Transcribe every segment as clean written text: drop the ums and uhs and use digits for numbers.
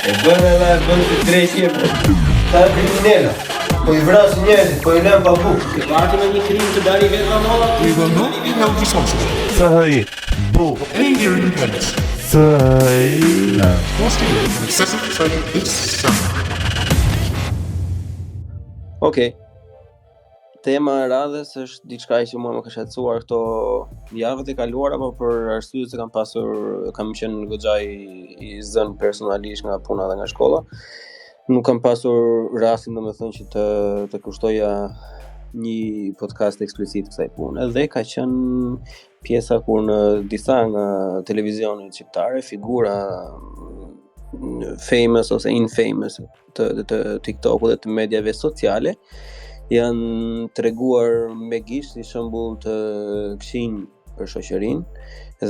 E bën edhe të drejtje ta kriminela. Po I vras njerëzit, po I lën pa bukë. Gati me një krim të dali vetë nga molla. We will not be held responsible. Say, bull. Any hearing impairments. Say, costing an excessive training this summer. Okej. Tema e radhës është diçka që mua më ka shqetësuar këto javët e kaluara, por për arsye se kam qenë goxha I zënë personalisht nga puna dhe nga shkolla. Nuk kam pasur rastin domethënë që të kushtoja një podcast eksplicit kësaj pune dhe ka qenë pjesa kur në disa nga televizionet shqiptare figura famous ose infamous të TikTok-ut dhe të mediave sociale janë treguar me gisht si shembull të këshin për shoqërinë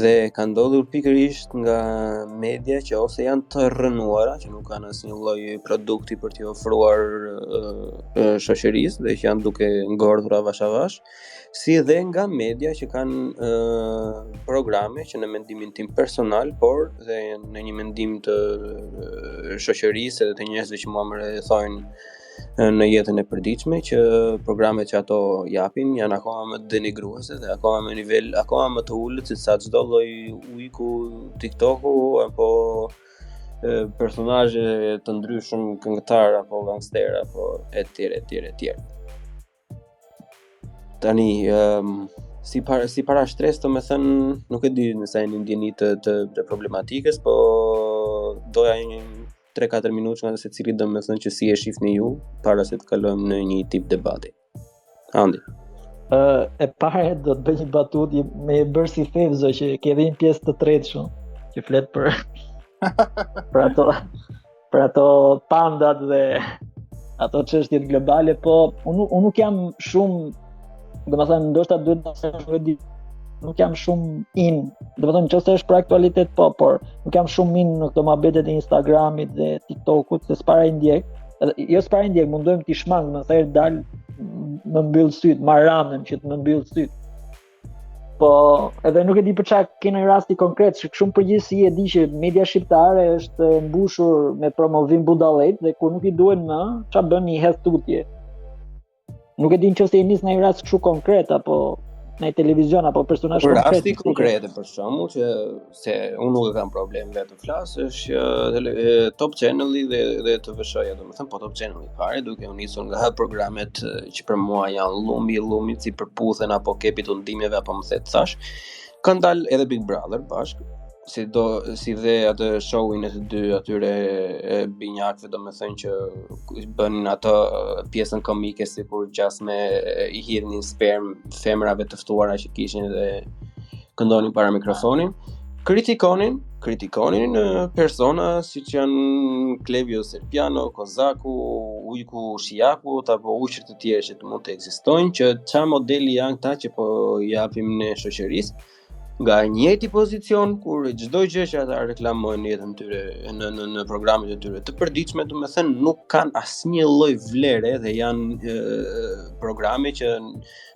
dhe ka ndodhur pikërisht nga media që ose janë të rrënuara, që nuk kanë asnjë lloj produkti për t'i ofruar shoqërisë dhe që janë duke ngordhur avash avash, si dhe nga media që kanë programe që në mendimin tim personal, por dhe në një mendim të shoqërisë edhe të njerëzve që mua më rrethojnë në jetën e përditshme, që programet që ato japin janë akoma më denigruese dhe akoma me nivel akoma më të ulët se sa çdo lloj ujku TikToku apo personazhe të ndryshëm këngëtar apo gangster apo etj. Tani si para stres domethënë nuk e di nëse jeni ndjeni të problematikës, po doja një 3-4 minutë nga secili domethënë që si e shihni ju para se të kalojmë në një tip debati. Andi. E para do të bëj një batutë me bërë si Fevzo që ke edhe një pjesë të tretshëm që flet për ato pandat dhe ato çështjet globale, po unë nuk jam shumë, domethënë ndoshta duhet të di, nuk jam shumë domethënë nëse është për aktualitet po, por nuk jam shumë në këto mohabetet e Instagramit dhe TikTokut, se s'para I ndjek. Jo s'para I ndjek, mundohem t'i shmang, më thërë dal më mbyll syt, maramën që të më mbyll syt. Po, edhe nuk e di për çfarë kena rasti konkret, që shumë përgjithësi e di që media shqiptare është mbushur me promovim budallëk dhe kur nuk I duhen më, çfarë bën I hedh tutje. Nuk e di nëse I nis në një rast kështu konkret apo në televizion apo personazh konkret. Rasti konkrete për shembull që se unë nuk e kam problem vetë të flas, është Top Channel-i dhe TVSH-ja, domethënë po Top Channel-i fare duke u nisur nga programet që për mua janë llumi si përputhen apo kepi të ndimjeve apo më the thash, kanë dalë edhe Big Brother bashkë, si dhe atë showin e të dy atyre binjakëve, domethënë që bënin ato pjesën komike sikur gjas me I hidhnin sperm femrave të ftuara që kishin dhe këndonin para mikrofonin. Kritikonin persona siç janë Klevio Serpiano, Kozaku, Ujku Shijaku apo ujqër të tjerë që mund të ekzistojnë, që çfarë modeli janë këta që po japim ne shoqërisë nga njëjti pozicion kur çdo gjë që ata reklamojnë në jetën e tyre në programet e tyre të përditshme, domethënë nuk kanë asnjë lloj vlere dhe janë programe që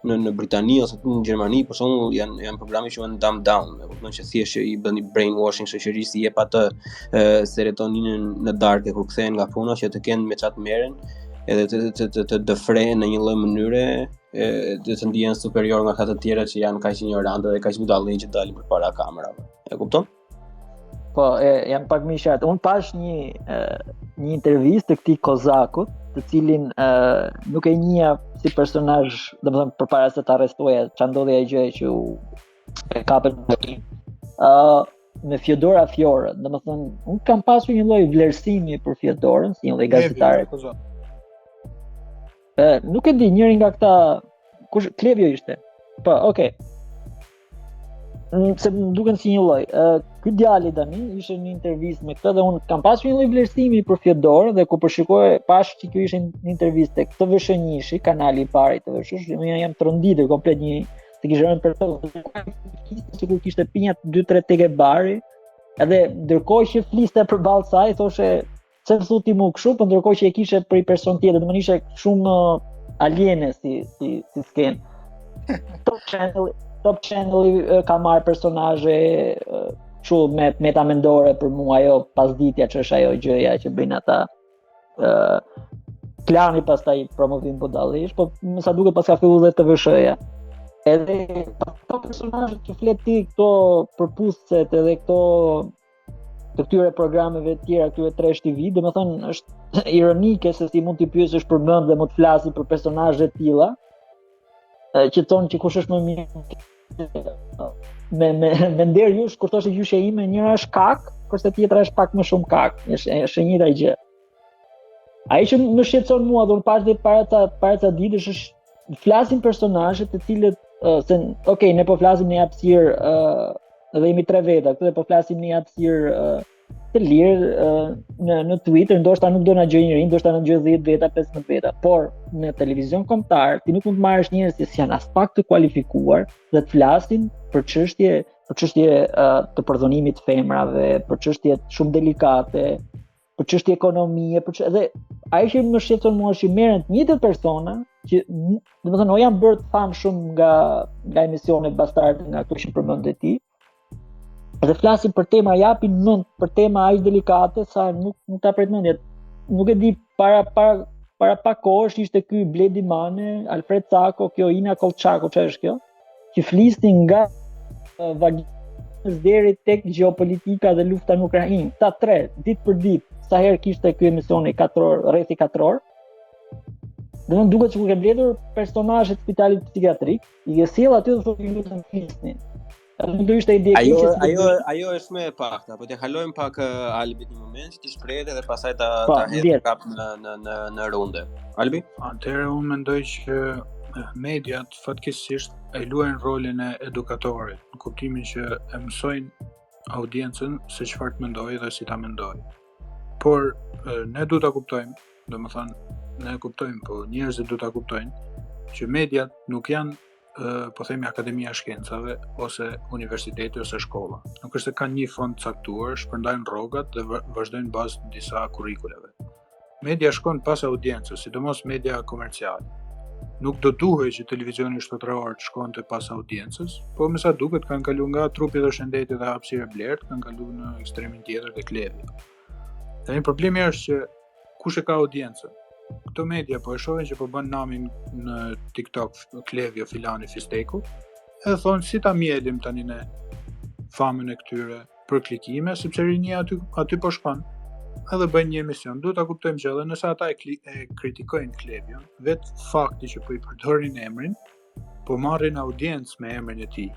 në Britani ose në Gjermani për shembull janë programe që janë dumb down, e kupton që thjesht I bën brainwashing shoqërisë, I jep atë serotoninën në darkë kur kthehen nga puna që të kenë me çat merren edhe të dëfrehen në një lloj mënyre dhe të ndihen superior nga ata të tjerë që janë kaq ignorantë dhe kaq budallënj që dalin përpara kamerave. E kupton? Po, jam pak më I qartë. Unë pash një intervistë të këtij Kozakut, të cilin nuk e njihja si personazh, domethënë përpara se ta arrestoja, çfarë ndodhi ai gjë që e kapën me Fjodora Fiore. Domethënë, unë kam pasur një lloj vlerësimi për Fjodorën, si një lloj gazetare. Nuk e di, njëri nga këta kush Klevio ishte. Po, okay. Se më duken si një lloj. Ky djali tani ishte në intervistë me këtë dhe unë kam pasur një lloj vlerësimi për Fjodor dhe kur përshikoj pash që ky ishte në intervistë tek TVSH-ishi, kanali I parë I TVSH-shit, unë jam tronditur komplet një se kishte rënë për to. Sikur kishte pinja 2-3 teke bari, edhe ndërkohë që fliste përballë saj thoshte se thuti mu kështu, por ndërkohë që e kishe për një person tjetër, domethënë ishte shumë aliene si skenë. Top Channel Top Channel ka marrë personazhe kështu me meta mendore për mua, ajo pasditja që është ajo gjëja që bëjnë ata. Klani pastaj promovim budallish, po më sa duket pas ka filluar dhe TVSH-ja. Edhe këto personazhe që flet ti, këto përputhëset edhe këto të këtyre programeve të tjera, këtyre trash TV, domethënë është ironike se si mund t'i pyesësh për mend dhe mund të flasim për personazhe të tilla, që thonë që kush është më mirë. Me nder jush, kur thoshte gjyshja ime, njëra është kak, kurse tjetra është pak më shumë kak. Është një njëjta gjë. Ai që më shqetëson mua do në para ca ditësh është flasin personazhe të cilët ne po flasim në hapësirë dhe jemi 3 veta, këtu po flasim në hapësirë të lirë në Twitter, ndoshta nuk do na gjejnë rinj, ndoshta na gjejnë 10 veta, 15 veta, por në televizion kombëtar ti nuk mund të marrësh njerëz që janë as pak të kualifikuar dhe të flasin për çështje të përdhunimit të femrave, për çështje shumë delikate, për çështje ekonomie, dhe ai që më shqetëson mua është që merren të njëjtët persona që domethënë janë bërë të famshëm nga emisionet bastarde, nga ato që përmendë ti, dhe flasin për tema, japin mend për tema aq delikate sa nuk ta pret mendje. Nuk e di, para pak kohësh ishte ky Bledi Mane, Alfred Sako, kjo Ina Kolçako, çfarë është kjo? Që flisnin nga vaginës deri tek gjeopolitika dhe lufta në Ukrainë. Ta 3 ditë për ditë, sa herë kishte ky emisioni 4 orë, rreth 4 orë. Dhe duket sikur ke mbledhur personazhe të spitalit psikiatrik, i ke sjell aty dhe thotë lutem flisni. Nuk do ishte ide ajo është më e pakta, po t'ja kalojmë pak Albit një moment, ti shprehet edhe pastaj ta hedh kap në runde. Albi? Atëherë unë mendoj që mediat fatkeqësisht e luajnë rolin e edukatorit, në kuptimin që e mësojnë audiencën se çfarë të mendojë dhe si ta mendojë. Por ne duhet ta kuptojmë, domethënë ne e kuptojmë, po njerëzit duhet ta kuptojnë që mediat nuk janë po themi Akademia e Shkencave ose universiteti ose shkolla. Nuk është se kanë një fond caktuar, shpërndajnë rrogat dhe vazhdojnë bazë të disa kurrikuleve. Media shkon pas audiencës, sidomos media komerciale. Nuk do duhej që televizioni shtetëror të shkonte pas audiencës, po me sa duket kanë kaluar nga trupi dhe shëndeti dhe hapësira blertë, kanë kaluar në ekstremin tjetër të klevi. Tani problemi është që kush e ka audiencën? Këto media po e shohin që po bën namin në TikTok Klevio Filani Fisteku, edhe thonë si ta mjelim tani ne famën e këtyre për klikime, sepse rinia aty po shkon. Edhe bëjnë një emision. Duhet ta kuptojmë që edhe nëse ata e kritikojnë Klevion, vetë fakti që po i përdorin emrin, po marrin audiencë me emrin e tij.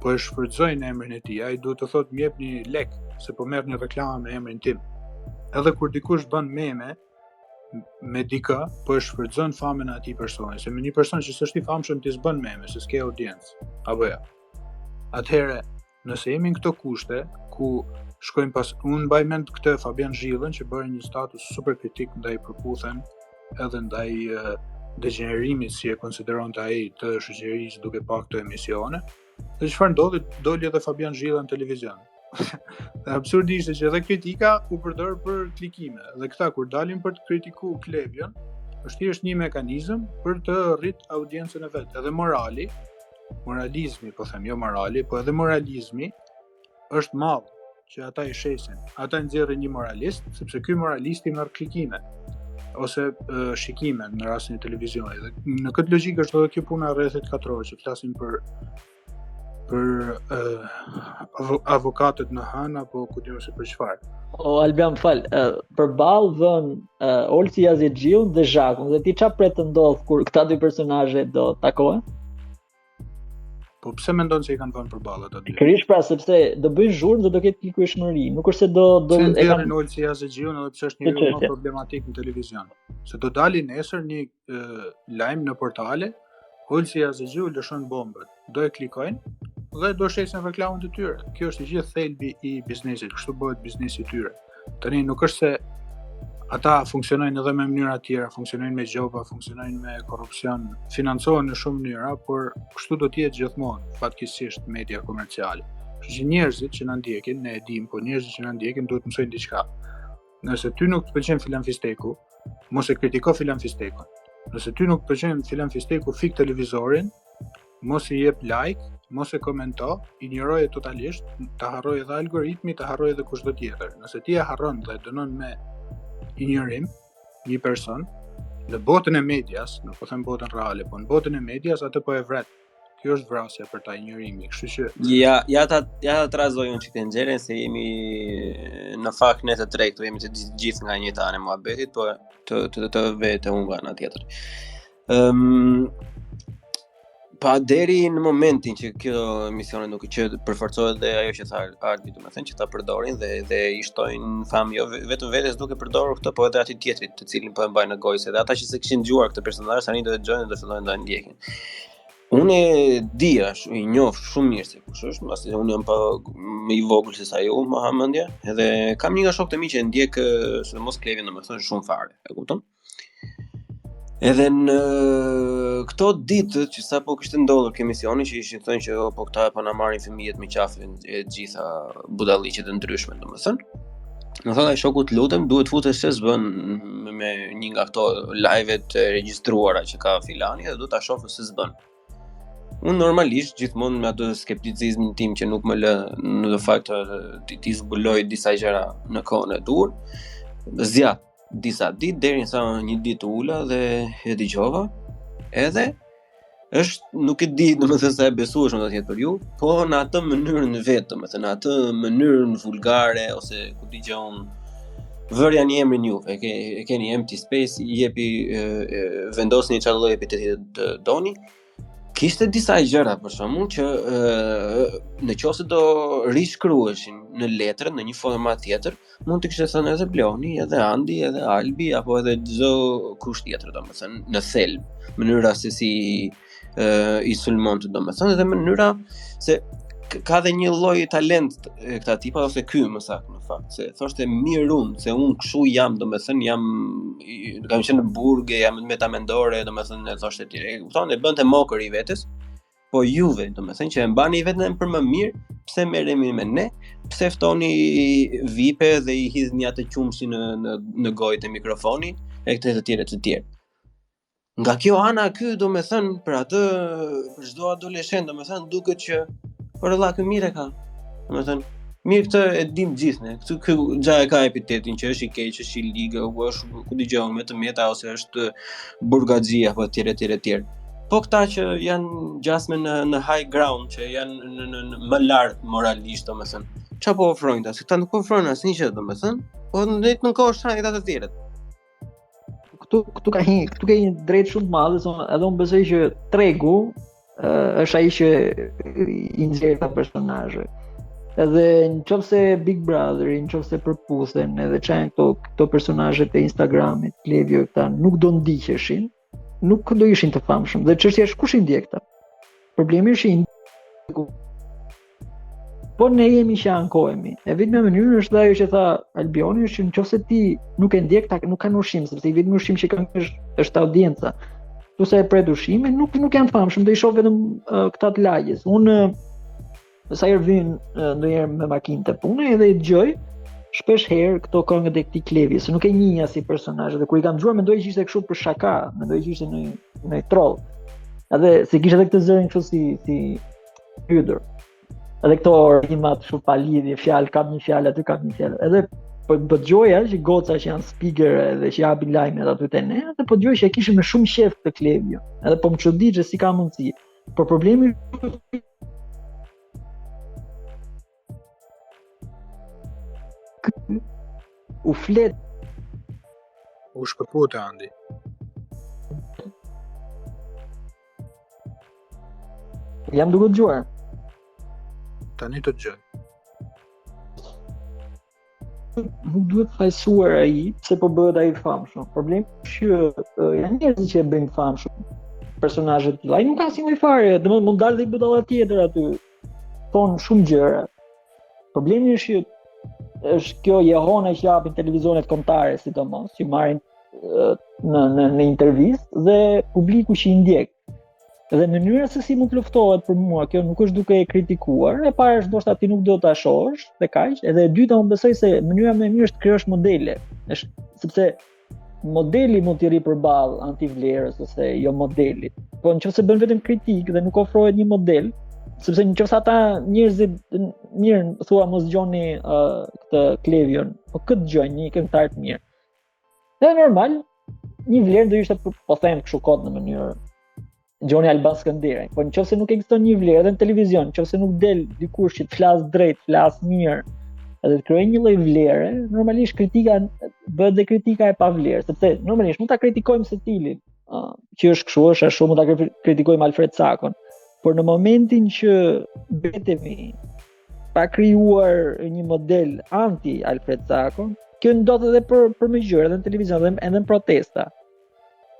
Po e shfrytëzojnë emrin e tij. Ai duhet të thotë më jepni lek se po merr një reklamë me emrin tim. Edhe kur dikush bën meme me dika, po e shfrytëzon famën e atij personi, se me një person që s'është i famshëm ti s'bën meme, se s'ke audiencë. Apo ja. Atëherë, nëse jemi në këto kushte, ku shkojmë pas, unë mbaj mend këtë Fabian Zhillën që bëri një status super kritik ndaj përputhen edhe ndaj degenerimit si e konsideronte ai të shoqërisë duke pa këto emisione. Dhe çfarë ndodhi? Doli edhe Fabian Zhilla në televizion. Dhe absurdi ishte që edhe kritika u përdor për klikime. Dhe këta kur dalin për të kritikuar Klevion, është thjesht një mekanizëm për të rrit audiencën e vet. Edhe moralizmi, po them, jo morali, po edhe moralizmi është mall që ata i shesin. Ata nxjerrin një moralist, sepse ky moralist i merr klikime ose shikime në rastin e televizionit. Dhe në këtë logjikë është edhe kjo puna rreth 4 orë që flasin për avokatët në Han apo ku diun se për çfarë. O Albion fal, përballë vën Olsi Yazexhiu dhe Zhakun, dhe ti çfarë pretendon kur këta dy personazhe do takohen? Po pse mendon se i kanë vënë përballë ata dy? Pikërisht pra sepse do bëjnë zhurmë dhe do ketë klikueshmëri. Nuk është se do e kanë Olsi Yazexhiu edhe pse është një rol problematik në televizion. Se do dalin nesër një lajm në portale, Olsi Yazexhiu lëshon bombën. Do e klikojnë dhe do shesin reklamën të tyre. Kjo është i gjithë thelbi i biznesit, kështu bëhet biznesi i tyre. Tani nuk është se ata funksionojnë edhe me mënyra tjera, funksionojnë me gjoba, funksionojnë me korrupsion, financohen në shumë mënyra, por kështu do të jetë gjithmonë, fatkeqësisht media komerciale. Kështu që njerëzit që na ndjekin, ne e dim, por njerëzit që na ndjekin duhet të mësojnë diçka. Nëse ty nuk të pëlqen Filan Fisteku, mos e kritiko Filan Fistekun. Nëse ty nuk të pëlqen Filan Fisteku, fik televizorin, mos i jep like mos e komento, injoroje totalisht, ta harroj edhe algoritmi, ta harroj edhe kushdo tjetër. Nëse ti e harron dhe dënon me injorim një person, në botën e medias, nuk po them botën reale, po në botën e medias atë po e vret. Kjo është vrasje për ta injorimi, kështu që Ja ta trazoj unë çikën xherën se jemi në fakt ne të tre këtu jemi të gjithë nga një anë muhabetit, po të vetë unë nga ana tjetër. Pa deri në momentin që kjo emisione nuk që përforcohet dhe ajo që tha Ardi, domethënë që ta përdorin dhe i shtojnë famë jo vetëm vetes duke përdorur këtë, po edhe atij tjetrit të cilin po e mbajnë në gojë, edhe ata që se kishin dëgjuar këtë personazh tani do të dëgjojnë dhe fillojnë ta ndjekin. Unë di i njoh shumë mirë se kush është, pasi unë jam pa më i vogël se sa ju, Mohamedja, edhe kam një nga shokët e mi që ndjek sidomos Klevin, domethënë shumë fare, e kupton? Edhe në këto ditë që sapo kishte ndodhur kjo emisioni që ishin thënë që po këta po na marrin fëmijët me qafën e gjitha budalliqe të ndryshme, domethënë. Më thonë ai shoku, të lutem, duhet futesh se s'bën me një nga këto live-et të regjistruara që ka filani dhe duhet ta shohësh se s'bën. Unë normalisht gjithmonë me atë skepticizmin tim që nuk më lë në fakt ti zbuloj disa gjëra në kohën e dur, zgjat disa ditë deri sa një ditë ula dhe e dëgjova, edhe është nuk e di domethënë sa e besueshëm do të jetë për ju, po në atë mënyrën vetë, domethënë atë mënyrën vulgare ose ku dëgjon vërja një emrin juve, e keni empty space, i jepi vendosni çfarë lloj epiteti të doni. Kishte disa gjëra për shkakun që nëse do rishkruheshin në letrë në një format tjetër, mund të kishte thënë edhe Bloni, edhe Andi, edhe Albi apo edhe çdo kush tjetër, domethënë në thelb, mënyra se si i sulmonte, domethënë, edhe mënyra se ka dhe një lloj talent këta tipa ose ky më saktë në fakt, se thoshte mirë unë, se unë kshu jam, domethënë kam qenë në burge, jam me ta mendore, domethënë thoshte ti, e kupton, e bënte mokër i vetes, po juve, domethënë që e mbani vetëm për më mirë, pse merremi me ne, pse ftoni vipe dhe i hidhni atë qumshi në gojë të mikrofonit, e këtë të tjerë. Nga kjo ana ky, domethënë për atë për çdo adoleshent, domethënë duket që por Allah kë mirë ka. Domethënë, mirë këtë e dim gjithë ne. Këtu gja e ka epitetin që është i keq, është i ligë, është ku dëgjon me të meta ose është burgaxhi apo etj. Po këta që janë gjasme në high ground, që janë në më lart moralisht, domethënë. Çfarë po ofrojnë ta? Se këta nuk ofrojnë asnjë gjë, domethënë, po në kohë shajnë këta të tjerët. Këtu ka një drejt shumë të madhe, edhe unë besoj që tregu është ai që i nxjerr ta personazhe. Edhe nëse Big Brother, nëse përputhen, edhe çajn këto personazhet e Instagramit, Klevio këta nuk do ndiqeshin, nuk do ishin të famshëm. Dhe çështja është kush i ndjek këta. Problemi është i ndjeku. Po ne jemi që ankohemi. E vetmja mënyrë është ajo që tha Albioni, është që nëse ti nuk e ndjek, nuk kanë ushqim, sepse i vetmi ushqim që kanë është audienca. Ose e pret ushqime, nuk janë famshëm, do i shoh vetëm këta të lagjes. Unë sa herë vin ndonjëherë me makinë te puna edhe i dëgjoj shpesh herë këto këngët e këtij Klevi, se nuk e njihja si personazh, dhe kur i kam dëgjuar mendoj që ishte kështu për shaka, mendoj që ishte në troll. Edhe se kishte edhe këtë zërin kështu si hydër. Edhe këto rimat shumë pa lidhje, fjalë kam një fjalë aty kam një fjalë. Edhe po dëgjoja që goca që janë speaker edhe që japin lajmet aty te ne, edhe po dëgjoj që e kishin me shumë qejf të Klevio. Edhe po më çuditje si ka mundësi. Por problemi u flet u shkëpute Andi. Jam duke dëgjuar. Tani të dëgjoj. Nuk duhet fajsuar ai pse po bëhet ai famshëm. Problemi është që janë njerëz që e bëjnë famshëm personazhet të tillë. Ai nuk ka asnjë fare, domethënë mund dalë dhe i budalla tjetër aty. Thon shumë gjëra. Problemi është kjo jehona që japin televizionet kombëtare, sidomos, që marrin në intervistë dhe publiku që i ndjek. Dhe mënyra se si mund të luftohet për mua, kjo nuk është duke e kritikuar. E para është ndoshta ti nuk do ta shohësh, dhe kaq. Edhe e dyta unë besoj se mënyra më e mirë është të krijosh modele. Sepse modeli mund t'i rri përballë antivlerës ose jo modelit. Po nëse bën vetëm kritikë dhe nuk ofrohet një model, sepse nëse ata njerëzit mirë thua mos dëgjoni këtë Klevion, po këtë dëgjojnë një këngëtar të mirë. Dhe normal, një vlerë do ishte po them kështu kod në mënyrë Gjoni Alban Skënderaj. Po nëse nuk ekziston një vlerë edhe në televizion, nëse nuk del dikush që të flas drejt, flas mirë, edhe të krijojë një lloj vlere, normalisht kritika bëhet dhe kritika e pa vlerë, sepse normalisht mund ta kritikojmë Setilin, që është kështu, është ashtu, mund ta kritikojmë Alfred Sakon, por në momentin që betemi pa krijuar një model anti Alfred Sakon, kjo ndodh edhe për me gjëra edhe në televizion edhe në protesta.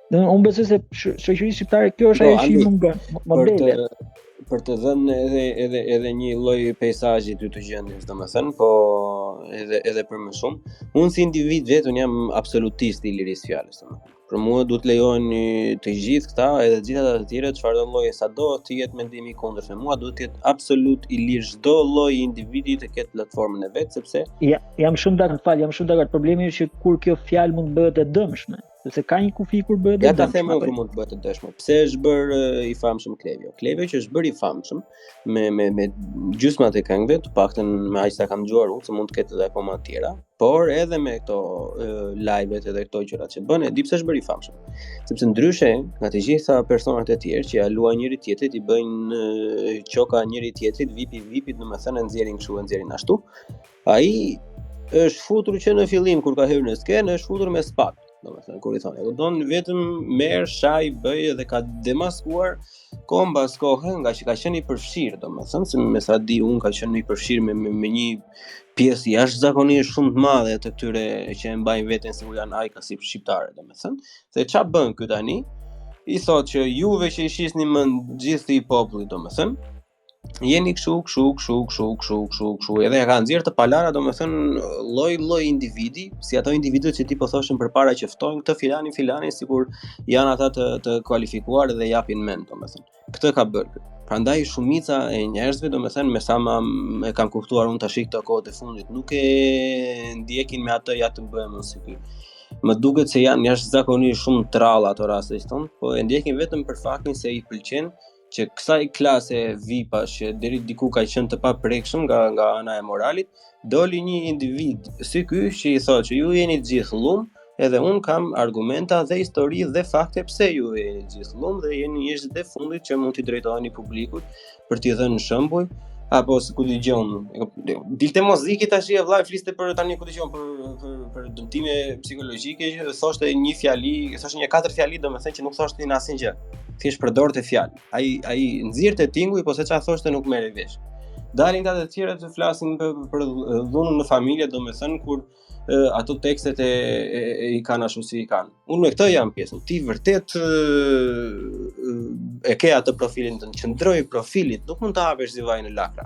Unë besoj se shoqëria shqiptare kjo është ajo që i mungon modele. Për të dhënë edhe një lloj peizazhi ty të gjendjes, domethënë, po edhe për më shumë. Unë si individ vetëm jam absolutist i lirisë fjalës, domethënë. Për mua duhet lejojnë të gjithë këta edhe të gjitha të tjerë çfarëdo lloji sado të jetë mendimi i kundërt me mua, duhet të jetë absolut i lirë çdo lloj individi të ketë platformën e vet, sepse jam shumë dakord. Problemi është që kur kjo fjalë mund bëhet e dëmshme, sepse ka një kufi kur bëhet e dëmshme. Ja ta them kur mund të bëhet e dëmshme. Pse është bërë i famshëm Klevio? Klevio që është bërë i famshëm me gjysmat e këngëve, të paktën me aq sa kam dëgjuar unë, se mund të ketë edhe akoma të tjera, por edhe me këto live-et edhe këto gjërat që bën, e di pse është bërë i famshëm. Sepse ndryshe nga të gjitha personat e tjerë që ja luajnë njëri tjetrit, i bëjnë qoka njëri tjetrit, vipit, domethënë nxjerrin kështu, nxjerrin ashtu. Ai është futur që në fillim kur ka hyrë në skenë, është futur me spat. Domethënë kur i thonë, do don vetëm merr, shaj, bëj dhe ka demaskuar kohë mbas kohë, nga që ka qenë i përfshirë, domethënë, se me sa di unë ka qenë i përfshirë me një pjesë jashtëzakonisht shumë të madhe të këtyre që e mbajnë veten sikur janë ajka si shqiptare, domethënë. Se ç'a bën ky tani? I thotë që juve që i shisni mend gjithë i popullit, domethënë, jeni kështu, edhe ka nxjerr të palara, domethënë lloj individi, si ato individët që ti po thoshin përpara që ftojnë këtë filani, sikur janë ata të kualifikuar dhe japin mend, domethënë. Këtë ka bërë. Prandaj shumica e njerëzve, domethënë, me sa e kam kuptuar unë tash këto kohët e fundit, nuk e ndjekin me atë ja të bëjmë si ky. Më duket se janë jashtëzakonisht shumë tralla ato raste që thon, po e ndjekin vetëm për faktin se i pëlqen që kësaj klase VIP-ash që deri diku ka qenë të paprekshëm nga ana e moralit, doli një individ si ky që i thotë që ju jeni të gjithë llum, edhe un kam argumenta dhe histori dhe fakte pse ju jeni të gjithë llum dhe jeni njerëzit e fundit që mund t'i drejtoheni publikut për t'i dhënë shembull, apo si ku dëgjon. Dilte muzikë tash e vllai fliste për tani ku dëgjon për dëmtime psikologjike që thoshte një fjali, thoshte një 4 fjali domethënë që nuk thoshte asnjë gjë. Thjesht përdorte fjalë. Ai nxirrte tinguj, po se çfarë thoshte nuk merri vesh. Dalin ata të tjerë të flasin për dhunën në familje, domethënë kur ato tekstet i kanë ashtu si i kanë. Unë me këtë jam pjesën. Ti vërtet e ke atë profilin të qëndroj profilit, nuk mund të hapesh si vaj në lakra.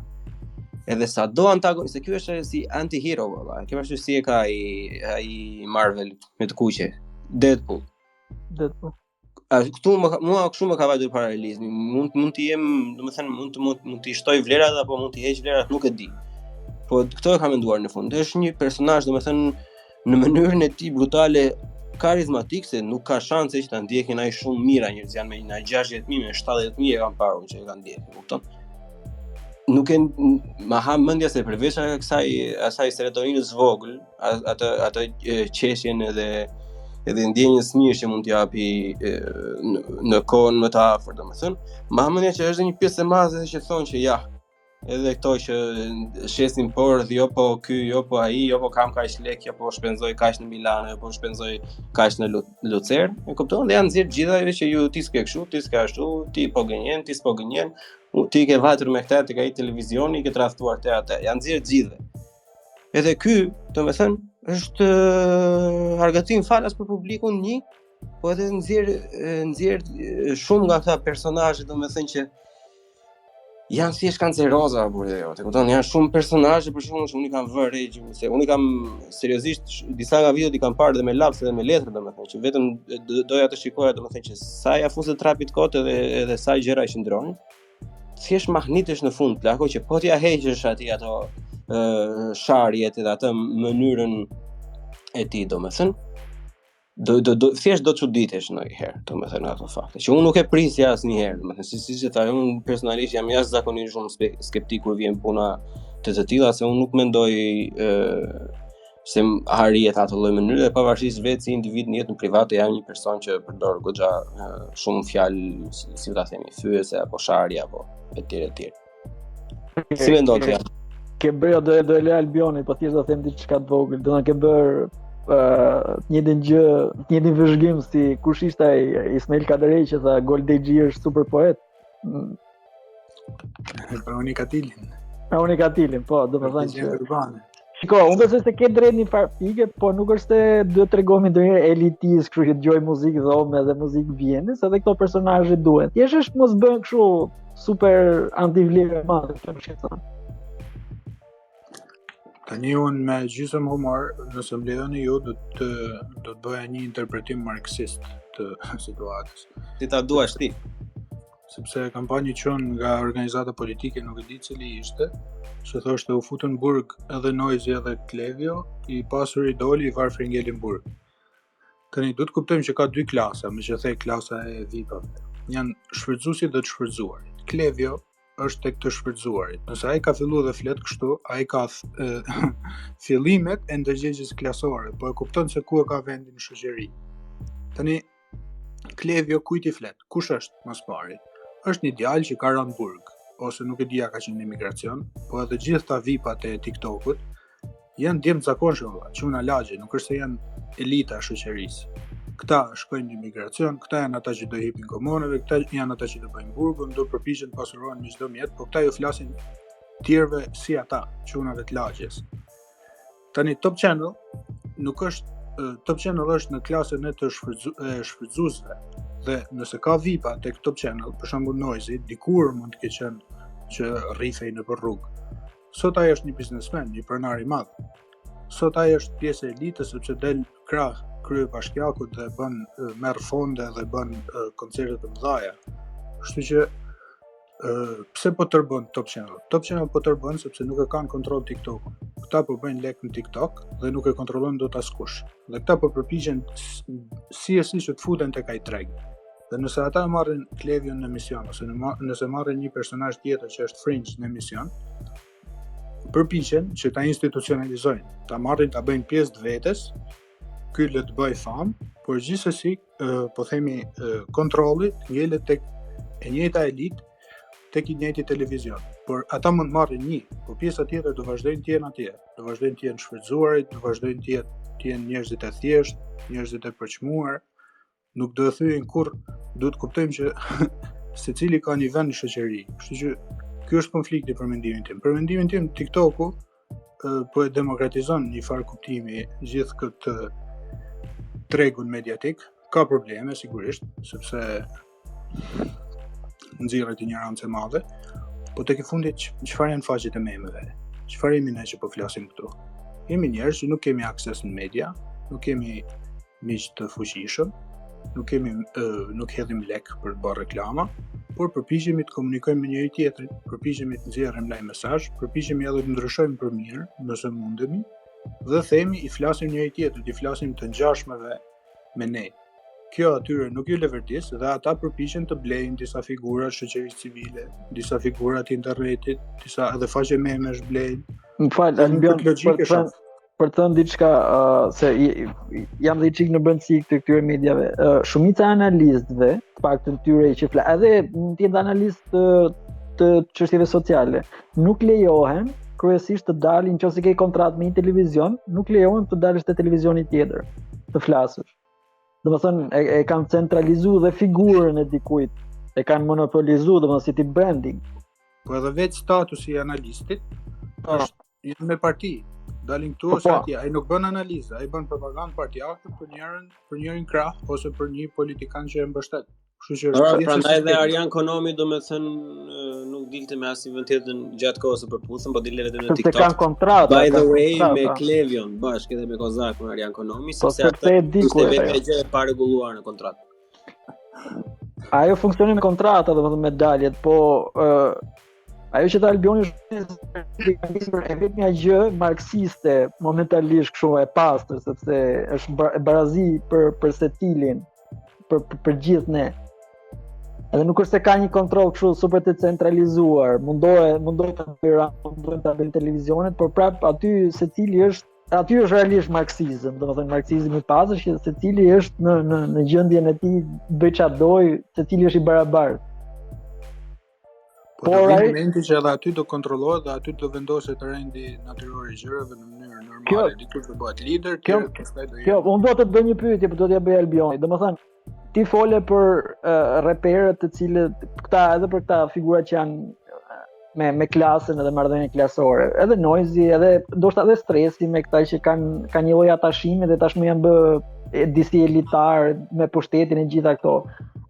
Edhe sa do antagonist, se ky është si anti-hero, valla. Kjo është si e ka ai Marvel me të kuqe, Deadpool. Këtu mua kështu më ka vajtur paralelizmi. Mund të jem, domethënë mund të shtoj vlerat apo mund të heq vlerat, nuk e di. Po këtë e kam menduar në fund. Është një personazh domethënë në mënyrën e tij brutale, karizmatik, se nuk ka shanse që ta ndjekin ai shumë mira njerëz, janë me 60.000, me 70.000 e kanë parë që e kanë ndjekur, kupton? Nuk e ma ha mendja se përveç asaj serotoninës vogël, atë qeshjen edhe ndjenjës mirë që mund t'japi në kohën më të afërt, domethënë, ma ha mendja që është një pjesë e madhe që thonë që ja, edhe këto që shesin por, jo po ky, jo po ai, jo po kam kaq lek, jo po shpenzoj kaq në Milano, jo po shpenzoj kaq në Lucer, e kupton? Dhe janë nxjerr gjithë ajo që ju ti s'ke kështu, ti s'ke ashtu, ti po gënjen, ti s'po gënjen, ti ke vajtur me këtë tek ai televizioni, ke tradhtuar te atë. Janë nxjerr gjithë. Edhe ky, domethënë, është argëtim falas për publikun një, po edhe nxjerr shumë nga këta personazhe, domethënë që janë thjesht kanceroza burrë jote. Kupton, janë shumë personazhe, për shembull, unë kam vënë se unë kam seriozisht disa nga videot i kam parë dhe me laps dhe me letër, domethënë, që vetëm doja të shikoja, domethënë, që sa ja fuset trapit kot edhe sa gjëra që ndronin. Thjesht mahnitesh në fund, plako që po t'ja heqësh aty ato sharjet edhe atë mënyrën e tij, domethënë, thjesht do çuditesh ndonjëherë, domethënë ato fakte. Që unë nuk e prisja asnjëherë, domethënë si e tha, unë personalisht jam jashtëzakonisht shumë skeptik kur vjen puna të tilla, se unë nuk mendoj se harriet atë lloj mënyre, dhe pavarësisht vetë si individ në jetën private jam një person që përdor goxha shumë fjalë, si ta themi, fyese apo sharje apo etj. Si mendon ti? Ke bërë do e lë Albionit, po thjesht do them diçka të vogël, do na ke bër njëtin vëzhgim si kush ishte ai Ismail Kaderej që tha Goldeji është super poet. Për Unikatilin. Unikatilin, po, domethënë që Shiko, unë besoj se ke drejt një farë pike, po nuk është se duhet të tregohemi ndonjëherë elitist, kështu që dëgjoj muzikë dhome dhe muzikë vjeni, se edhe këto personazhe duhen. Thjesht është mos bën kështu super antivlerë e madhe, që më shqetëson. Tani unë me gjysmë humor, nëse më lejoni ju, do të bëja një interpretim marksist të situatës. Si ta duash ti? Sepse kam pa një qenë nga organizata politike, nuk e di cili ishte, që thoshte u futën burg edhe Noizi edhe Klevio, i pasur i doli i varfër ngelin burg. Tani du të kuptojmë që ka dy klasa, me që thej klasa e VIP-ave. Janë shfrytëzuesit dhe të shfrytëzuarit. Klevio është tek të shfrytëzuarit. Nëse ai ka filluar dhe flet kështu, ai ka fillimet e ndërgjegjës klasore, po e kupton se ku e ka vendin në shoqëri. Tani Klevio kujt i flet? Kush është më së pari? Është një djalë që ka rënë burg, ose nuk e dia ka qenë në emigracion, po edhe gjithë ta VIP-at e TikTokut janë djemë zakonshëm, çuna lagje, nuk është se janë elita e shoqërisë. Këta shkojnë në emigracion, këta janë ata që do hipin komunave, këta janë ata që do bëjnë burgun, do përpiqen të pasurohen me çdo mjet, po këta ju flasin tjerëve si ata, çunave të lagjes. Tani Top Channel nuk është Top Channel është në klasën e të shfrytëzuesve. Dhe nëse ka VIP-a tek Top Channel, për shembull Noizi, dikur mund të ketë qenë që rrifej nëpër rrugë. Sot ai është një biznesmen, një pronar i madh. Sot ai është pjesë e elitës sepse del krah kryebashkiakut dhe merr fonde dhe bën koncerte të mëdha. Kështu që pse po tërbën Top Channel? Top Channel po tërbën sepse nuk e kanë kontroll TikTok. Këta po bëjnë lek në TikTok dhe nuk e kontrollojnë dot askush. Dhe këta po përpiqen si që të futen tek ai treg. Dhe nëse ata marrin Klevion në emision, ose nëse marrin një personazh tjetër që është fringe në emision, përpiqen që ta institucionalizojnë, ta marrin, ta bëjnë pjesë të vetes, ky le të bëj famë, por gjithsesi, po themi, kontrolli ngelet tek e njëjta elitë, tek i njëjti televizion. Por ata mund marrin një, por pjesa tjetër do vazhdojnë të jenë atje, do vazhdojnë të jenë shfrytëzuarit, do vazhdojnë të jenë njerëzit e thjeshtë, njerëzit e përçmuar, nuk do të thyen kurr, duhet të kuptojmë që secili ka një vend në shoqëri. Kështu që ky është konflikti për mendimin tim. Për mendimin tim, TikToku po e demokratizon një farë kuptimi gjithë këtë tregun mediatik. Ka probleme sigurisht, sepse nxirret ignorancë e madhe, po tek i fundit çfarë janë faqet e memeve? Çfarë jemi ne që po flasim këtu? Jemi njerëz që nuk kemi akses në media, nuk kemi miq të fuqishëm, nuk hedhim lek për të bërë reklama, por përpiqemi të komunikojmë me njëri tjetrin, përpiqemi të nxjerrim ndaj mesazh, përpiqemi edhe të ndryshojmë për mirë, nëse mundemi, dhe themi i flasim njëri tjetrit, i flasim të ngjashmeve me ne. Kjo atyre nuk ju leverdis dhe ata përpiqen të blejnë disa figura të shoqërisë civile, disa figura të internetit, disa edhe faqe memesh blejnë. Më fal, Albion, për të thënë diçka, se jam dhe i çik në brendësi të këtyre mediave, shumica analistëve, të paktën tyre që edhe të jenë analistë të çështjeve sociale, nuk lejohen kryesisht të dalin, nëse ke kontratë me një televizion, nuk lejohen të dalësh te televizioni tjetër, të flasësh. Domethënë e kanë centralizuar dhe figurën e dikujt, e kanë monopolizuar domethënë si tip branding. Po edhe vetë statusi i analistit është me parti. Dalin këtu ose atje, ai nuk bën analizë, ai bën propagandë partijake për njërin krah ose për një politikan që e mbështet. Kështu që është prandaj dhe Arjan Konomi domethënë nuk dilte me asnjë vend tjetër gjatë kohës së përputhshëm, po dilte vetëm në TikTok. Kanë kontratë. By the way, me Klevion bashkë edhe me Kozakun Arjan Konomi, sepse ata ishte vetë gjë e parregulluar në kontratë. Ajo funksionon në kontrata, domethënë me daljet, po Ajo që ta Albioni është e vetmja gjë marksiste momentalisht kështu e pastër, sepse është barazi për secilin, për gjithë ne. Edhe nuk është se ka një kontroll kështu super të centralizuar, mundohet ta bëjë, mundohet ta bëjë televizionet, por prap aty është realisht marksizëm, domethënë marksizmi i pastër që secili është në gjendjen e tij bëj çfarë doj, secili është i barabartë. Po në momenti që edhe aty do kontrollohet dhe aty do vendoset rendi natyror i gjërave në mënyrë normale, diku të bëhet lider, pastaj do jetë. Kjo, unë do të bëj një pyetje, por do t'ja bëj Albioni. Domethënë, ti fole për reperët të cilët edhe për këta figura që janë me klasën edhe marrëdhënie klasore, edhe noizi, edhe ndoshta edhe stresi me këta që kanë një lloj atashimi dhe tashmë janë bë disi elitar me pushtetin e gjitha këto.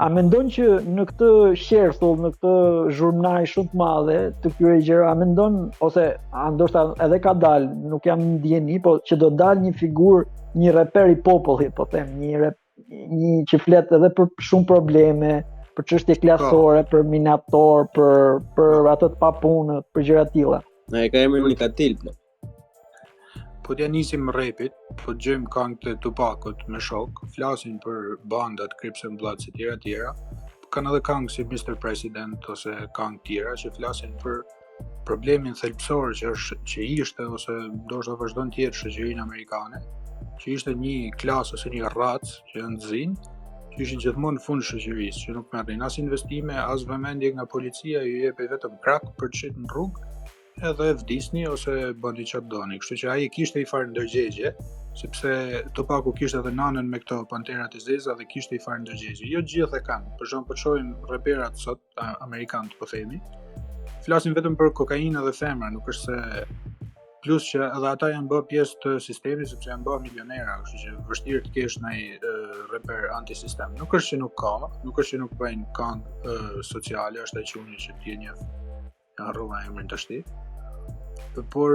A mendon që në këtë qerthull, në këtë zhurmnari shumë të madhe të këtyre gjëra, a mendon ose ndoshta edhe ka dalë, nuk jam ndjeni, po që do dalë një figurë, një reper i popullit, po them, një që flet edhe për shumë probleme, për çështje klasore, për minator, për ato të papunët, për gjëra të tilla. Ne ka emrin Nikatil. Po t'ja nisim rapit, po gjejmë këngë të Tupakut me shok, flasin për bandat, Crips and Bloods e tjera, kanë edhe këngë si Mr. President ose këngë tjera që flasin për problemin thelbësor që ishte ose ndoshta vazhdon të jetë shoqërinë amerikane, që ishte një klasë ose një racë që nxin, që ishin gjithmonë në fund shoqërisë, që nuk merrin as investime, as vëmendje nga policia, ju jepej vetëm krak për të qenë në rrugë, edhe vdisni ose bëni çfarë doni. Kështu që ai kishte i farë ndërgjegje, sepse Tupaku kishte edhe nanën me këto panterat e zeza dhe kishte i farë ndërgjegje. Jo gjithë e kanë. Për shembull, po shohim reperat sot amerikanë, po themi, flasin vetëm për kokainë dhe femra, nuk është se plus që edhe ata janë bërë pjesë të sistemit sepse janë bërë milionera, kështu që vështirë të kesh ndonjë reper antisistem. Nuk është që nuk ka, nuk është që nuk bëjnë këngë sociale, është ai quni që ti e njeh. Harrova emrin tashti. Por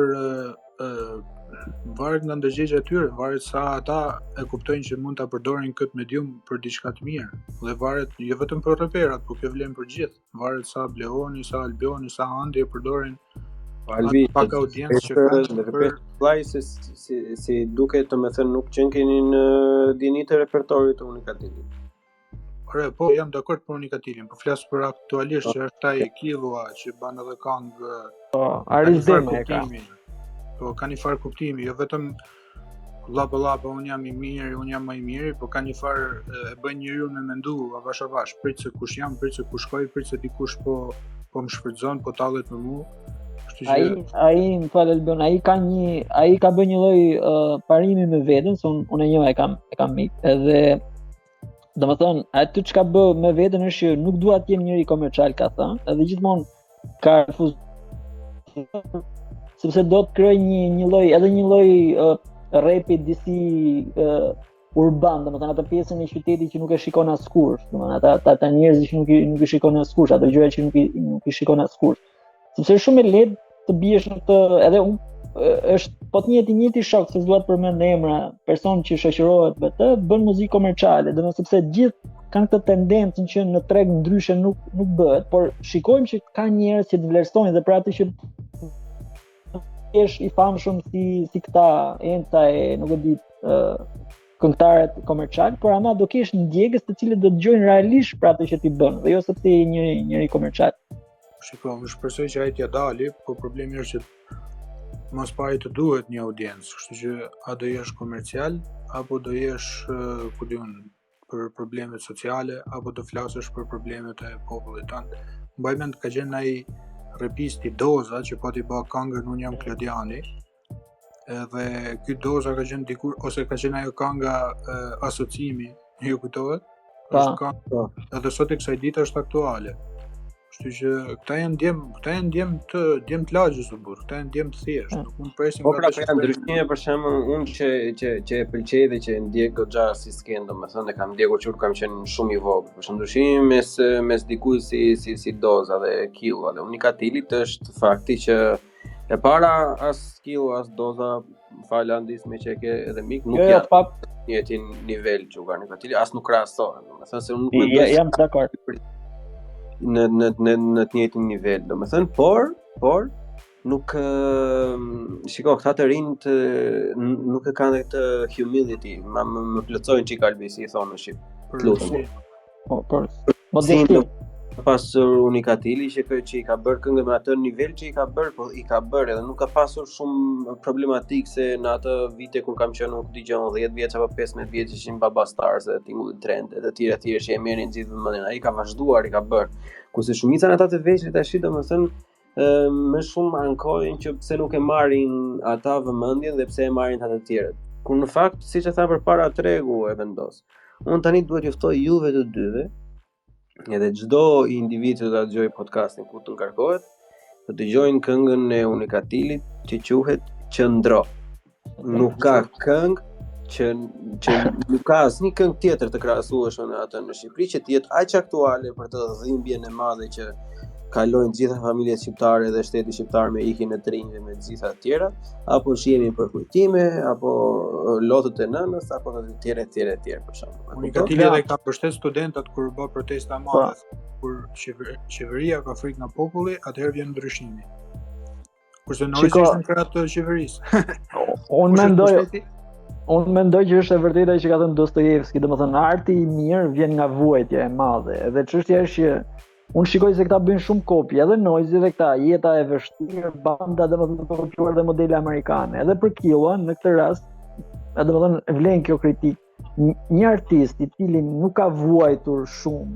varet nga ndërgjegja e tyre, varet sa ata e kuptojnë që mund ta përdorin këtë medium për diçka të mirë. Dhe varet jo vetëm për reperat, por kjo vlen për gjithë. Varet sa Bleoni, sa Albioni, sa Andi e përdorin pak audiencë që kanë për si duket të më thënë nuk keni në dini të repertorit të Unikatilit. Po jam dakord për Unikatilin, po flas për aktualisht që është ai Killua që bën edhe këngë. Arizeme ka. Po ka një farë kuptimi, jo vetëm llapa unë jam i mirë, unë jam më i miri, po ka një farë e bën njeriu me mendu avash, prit se kush jam, prit se ku shkoj, prit se dikush po më shfrytëzon, po tallet me mua. Ai më fal Albion, ai ka bën një lloj parimi me veten, se unë e njoh, e kam mik, edhe domethënë, aty çka bë me veten është që nuk dua të jem njëri komercial, ka thënë, edhe gjithmonë ka refuzuar sepse do të krijoj një lloj rapi disi urban, domethënë atë pjesën e qytetit që nuk e shikon askush, domethënë ata njerëz që nuk i shikon askush, ato gjëra që nuk i shikon askush. Sepse është shumë e lehtë të biesh në këtë, edhe është po të njëjti shok, se s'dua të përmend emra, person që shoqërohet me të, bën muzikë komerciale, domethënë sepse gjithë kanë këtë tendencën që në treg ndryshe nuk bëhet, por shikojmë që ka njerëz që të vlerësojnë dhe për atë që është i famshëm si këta Enca e nuk e di këngëtarët komercial, por ama do kesh ndjekës të cilët do dëgjojnë realisht për atë që ti bën, dhe jo sepse je njëri komercial. Shikoj, më shpresoj që ai t'ja dali, po problemi është që mos pari të duhet një audiencë, kështu që a do jesh komercial apo do jesh ku diun për problemet sociale apo do flasësh për problemet e popullit tonë. Mbaj mend ka qenë ai repisti Doza që po t'i bë këngën Unë jam Klodiani. Edhe ky Doza ka qenë dikur ose ka qenë ajo kënga asociimi, ju kujtohet? Edhe sot e kësaj dite është aktuale. Kështu që këta janë djem të lagjës u burr, këta janë djem të thjeshtë, nuk mund presim. Po pra ka ndryshime, për shembull, unë që e pëlqej dhe që ndjek goxha si sken, domethënë kam ndjekur që kam qenë shumë i vogël. Për shembull, ndryshimi mes dikujt si Doza dhe Killua dhe Unikatilit është fakti që e para as Killua as Doza falandis me që ke edhe mik nuk janë njëjtin nivel që Unikatili as nuk krahasohen, domethënë se unë nuk jam dakord. në të njëjtin nivel, domethënë, por nuk shiko, këta të rinjt nuk e kanë këtë humility, më plotësojnë çik Albisi i thonë në shqip. Lutem. Por modestia pasur Unikatili që i ka bërë këngë me atë nivel që i ka bërë, po i ka bërë edhe nuk ka pasur shumë problematik se në atë vite kur kam qenë nuk dëgjon 10 vjeç apo 15 vjeç ishin Baba Stars dhe Tingulli Trend dhe të tjerë që e merrin gjithë vëmendjen. Ai ka vazhduar, i ka bërë. Kurse shumica në ata të veçlit tash domethënë më shumë ankojnë që pse nuk e marrin ata vëmendjen dhe pse e marrin ata të tjerët. Kur në fakt, siç e tha përpara, tregu e vendos. Unë tani duhet ju ftoj juve të dyve, edhe çdo individ që do ta dëgjojë podcastin ku të ngarkohet, të dëgjojnë këngën e Unikatilit që quhet Qëndro. Nuk ka këngë që nuk ka asnjë këngë tjetër të krahasueshme me atë në Shqipëri që të jetë aq aktuale për të dhimbjen e madhe që kalojnë gjitha familjet shqiptare dhe shteti shqiptar me ikjen e trinjve me të gjitha të tjera, apo shihemi për kujtime, apo lotët e nënës, apo të tjera për shembull. Unikatili edhe ka përshtet studentat kur bë protesta madhe, kur qeveria ka frikë nga populli, atëherë vjen ndryshimi. Kurse Noisi është në krah të qeverisë. Unë mendoj që është e vërtetë që ka thënë Dostojevski, domethënë arti i mirë vjen nga vuajtja e madhe, edhe çështja është që unë shikoj se këta bëjnë shumë kopje, edhe Noisi dhe këta, jeta e vështirë, banda domethënë të kopjuar dhe modele amerikane. Edhe për Killa, në këtë rast, domethënë vlen kjo kritikë. Një artist i cili nuk ka vuajtur shumë,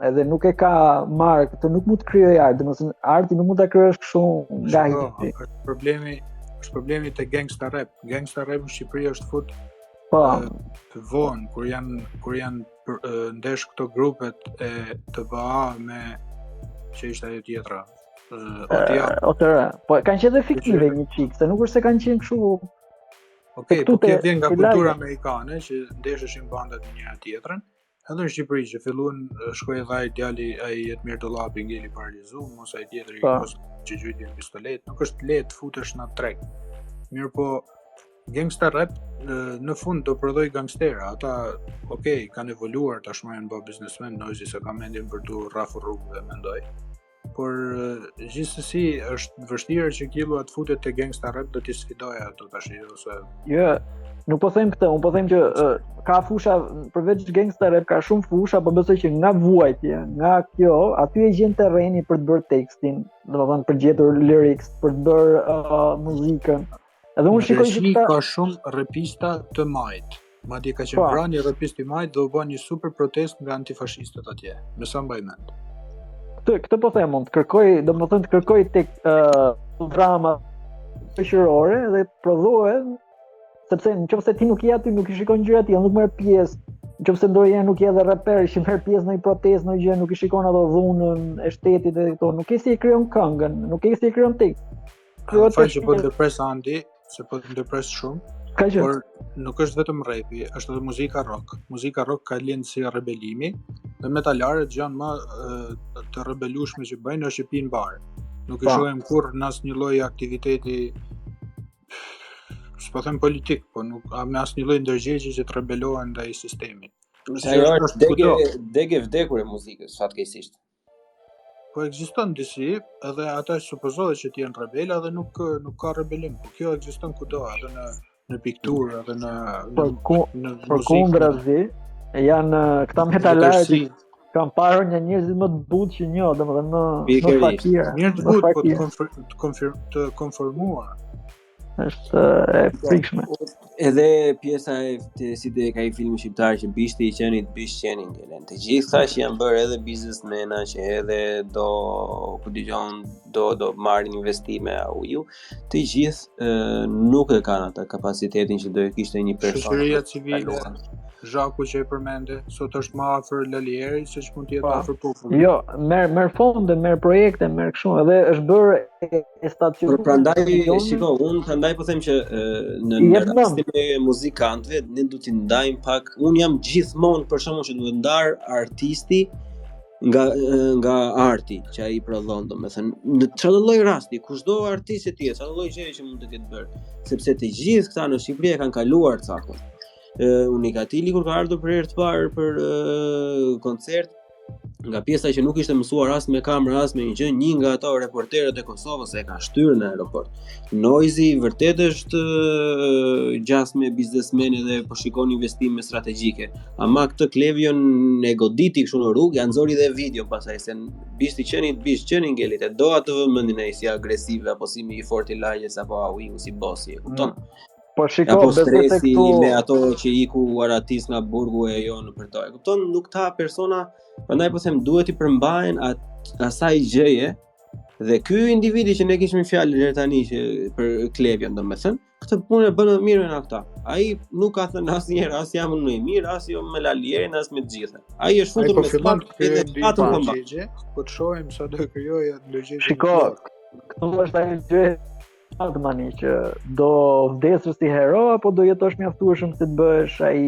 edhe nuk e ka marrë këtë, nuk mund të krijojë art, domethënë arti nuk mund ta krijosh kështu nga hiti. Është problemi te gangsta rap. Gangsta rap në Shqipëri është fut vonë kur janë ndesh këto grupet e TBA me që ishte ajo tjetra. Po kanë qenë fiktive një çik, se nuk është se kanë qenë kështu. Okej, po kjo vjen nga kultura amerikane që ndesheshin bandat me njëra tjetrën. Edhe në Shqipëri që filluan shkoi edhe ai djali ai Jetmir Dollapi ngeli paralizu, mos ai tjetri që gjyti me pistolet, nuk është lehtë të futesh në treg. Mirë po gangsta rap në fund do prodhoj gangstera, ata kanë evoluar tashmë janë bë biznesmen, Noisi se ka mendjen për tu rrafur rrugëve mendoj. Por gjithsesi është vështirë që Killu të futet te gangsta rap do t'i sfidojë ato tash ose jo. Nuk po them këtë, unë po them që ka fusha përveç gangsta rap, ka shumë fusha, po besoj që nga vuajtja, nga kjo, aty e gjen terreni për të bërë tekstin, domethënë për gjetur lyrics, për të bërë muzikën. Edhe unë shikoj që ka shumë rapista të majt. Madje ka qenë pranë një rapist i majt dhe u bën një super protest nga antifashistët atje. Me sa mbaj mend. Këtë po them unë, të kërkoj tek drama shoqërore dhe prodhohet, sepse nëse ti nuk je aty, nuk i shikon gjërat, ti nuk merr pjesë. Nëse ndonjëherë nuk je edhe raper, që merr pjesë në një protestë, në gjë, nuk i shikon ato dhunën e shtetit dhe këto, nuk e si e krijon këngën, nuk e si e krijon tekst. Fal që po të depres Andi, se po të depres shumë. Por nuk është vetëm rapi, është edhe muzika rock. Muzika rock ka lënë si rebelimi, dhe metalarët janë më të rebelueshme që bëjnë është pin bar. Nuk e shohim kurrë në asnjë lloj aktiviteti s'po them politik, po nuk me asnjë lloj ndërgjegjje që të rebelohen ndaj sistemit. Ajo është dege vdekur e muzikës, fatkeqësisht. Po ekziston disi, edhe ata supozohet që të jenë rebela dhe nuk ka rebelim, po kjo ekziston kudo, edhe në pikturë, edhe në muzikë. Për kundrazi, janë këta metalarë që kanë parë një njerëz më të butë që një, domethënë më fakir. Mirë të butë, po të konformuar. Është e frikshme. Edhe pjesa si te ka i filmi shqiptar që bishti i qenit bisht qenin ngelen. Të gjithë tha që janë bërë edhe biznesmena që edhe do marrin investime au ju. Të gjithë nuk e kanë atë kapacitetin që do e kishte një person. Shoqëria civile, Zhaku që e përmende, sot është më afër Lalieri se që mund të jetë afër popullit. Jo, merr fonde, merr projekte, merr kështu, edhe është bërë e stacion. Por prandaj shiko, unë prandaj po them që në rastin e muzikantëve ne duhet t'i ndajmë pak. Unë jam gjithmonë për shkakun që duhet ndar artisti nga arti që ai prodhon, domethënë në çdo lloj rasti, kushdo artist e tjetër, çdo lloj gjëje që mund të ketë bërë, sepse të gjithë këta në Shqipëri kanë kaluar cakun. Unikatili kur ka ardhur për herë të parë për koncert, nga pjesa që nuk ishte mësuar as me kamerë as me një gjë, një nga ato reporterët e Kosovës e ka shtyr në aeroport. Noizi vërtet është gjas me biznesmenë dhe po shikon investime strategjike. Ama këtë Klevion e goditi kështu në rrugë, ja nxori dhe video pasaj se bishti qeni ngelit e do atë vëmendjen ai si agresive apo si i fortë i lagjes apo au si bosi, e kupton? Po shiko, apo besoj se stresi këtu me ato që iku Aratis nga burgu e jo në përtoj. E kupton, nuk ta persona, prandaj po them duhet i përmbahen asaj gjëje. Dhe ky individi që ne kishim fjalë deri tani që për Klevion, domethënë, këtë punë e bën më mirë nga këta. Ai nuk ka thënë asnjëherë as jam unë i mirë, as jo me Lalierin, as me të gjithë. Ai është futur me spatë dhe patëm kombat. Po të shohim sa do krijoja logjikë. Shiko, këtu është ajo gjë Altmani që do vdesësh si hero apo do jetosh mjaftueshëm se të bëhesh ai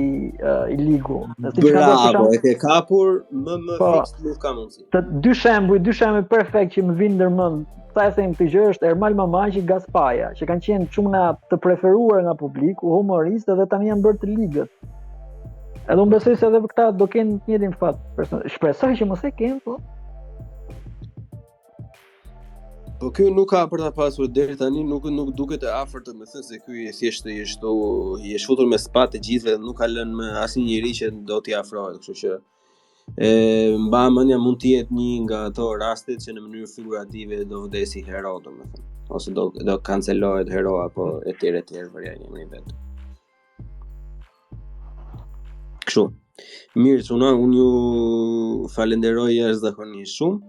i ligu. Bravo, e ke kapur më fiks nuk ka mundësi. Të dy shembuj perfekt që më vinë ndërmend. Sa e them këtë gjë është Ermal Mamaqi, Gaspaja, që kanë qenë çuna të preferuar nga publiku, humoristë dhe tani janë bërë të ligës. Edhe unë besoj se edhe këta do kenë të njëjtin fat. Shpresoj që mos e kenë, po. Po ky nuk ka për ta pasur deri tani, nuk duket e afërt, më thënë se ky thjesht i është futur me spatë të gjithëve dhe nuk ka lënë me asnjë njerëz që do t'i afrohet, kështu që mba mendja mund të jetë një nga ato rastet që në mënyrë figurative do vdesi hero, domethënë, ose do kancelohet hero apo etj përja një emri vet. Kështu. Mirë, çuna, unë ju falenderoj jashtëzakonisht shumë.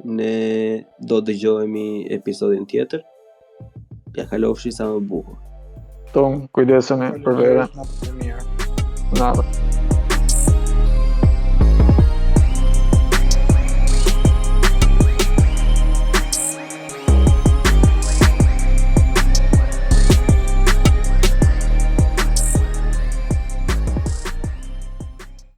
Ne do dëgjohemi episodin tjetër. Ja kalofshi sa më bukur. Tom, kujdeseni për vete. Mirë. Nada.